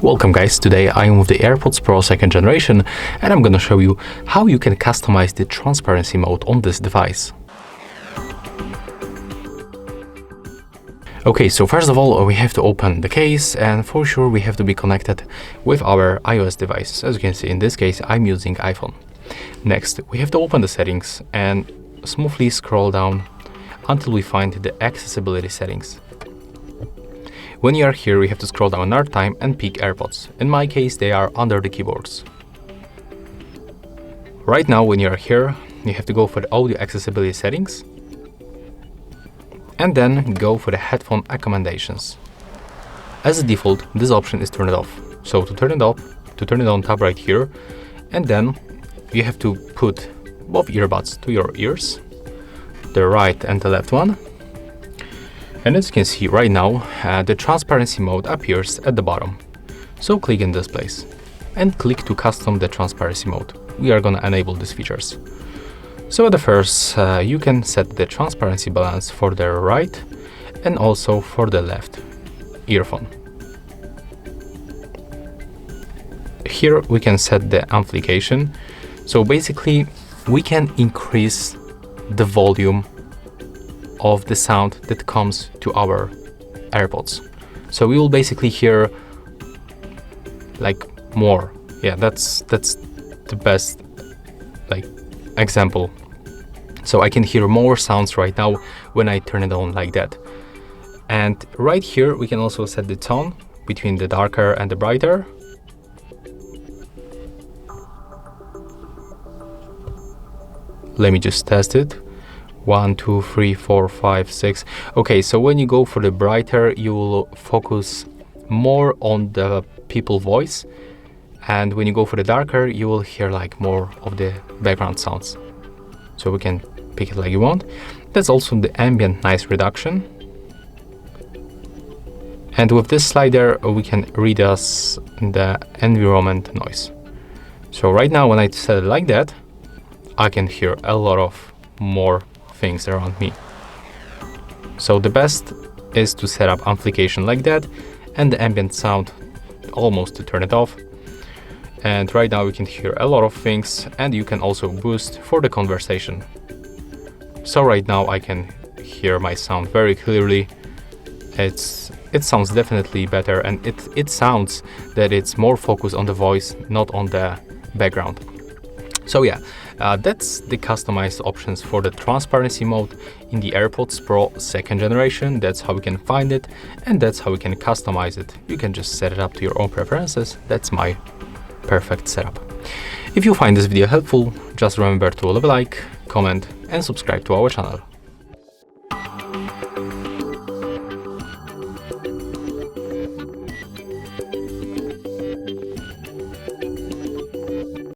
Welcome guys, today I am with the AirPods Pro 2nd generation and I'm gonna show you how you can customize the transparency mode on this device. Okay, so first of all we have to open the case, and for sure we have to be connected with our iOS device. As you can see, in this case I'm using iPhone. Next, we have to open the settings and smoothly scroll down until we find the accessibility settings. When you are here, we have to scroll down another time and pick AirPods. In my case, they are under the keyboards. Right now, when you are here, you have to go for the audio accessibility settings and then go for the headphone accommodations. As a default, this option is turned off. So to turn it off, to turn it on, tap right here, and then you have to put both earbuds to your ears, the right and the left one. And as you can see right now, the transparency mode appears at the bottom. So click in this place and click to custom the transparency mode. We are gonna enable these features. So at the first, you can set the transparency balance for the right and also for the left earphone. Here we can set the amplification. So basically we can increase the volume of the sound that comes to our AirPods. So we will basically hear like more. Yeah, that's the best like example. So I can hear more sounds right now when I turn it on like that. And right here we can also set the tone between the darker and the brighter. Let me just test it. 1, 2, 3, 4, 5, 6. Okay, so when you go for the brighter, you will focus more on the people voice, and when you go for the darker, you will hear like more of the background sounds. So we can pick it like you want. That's also the ambient noise reduction. And with this slider, we can reduce the environment noise. So right now, when I set it like that, I can hear a lot of more things around me. So the best is to set up amplification like that and the ambient sound almost to turn it off. And right now we can hear a lot of things, and you can also boost for the conversation. So right now I can hear my sound very clearly. It sounds definitely better, and it sounds that it's more focused on the voice, not on the background. So yeah, that's the customized options for the transparency mode in the AirPods Pro 2nd generation. That's how we can find it, and that's how we can customize it. You can just set it up to your own preferences. That's my perfect setup. If you find this video helpful, just remember to leave a like, comment, and subscribe to our channel.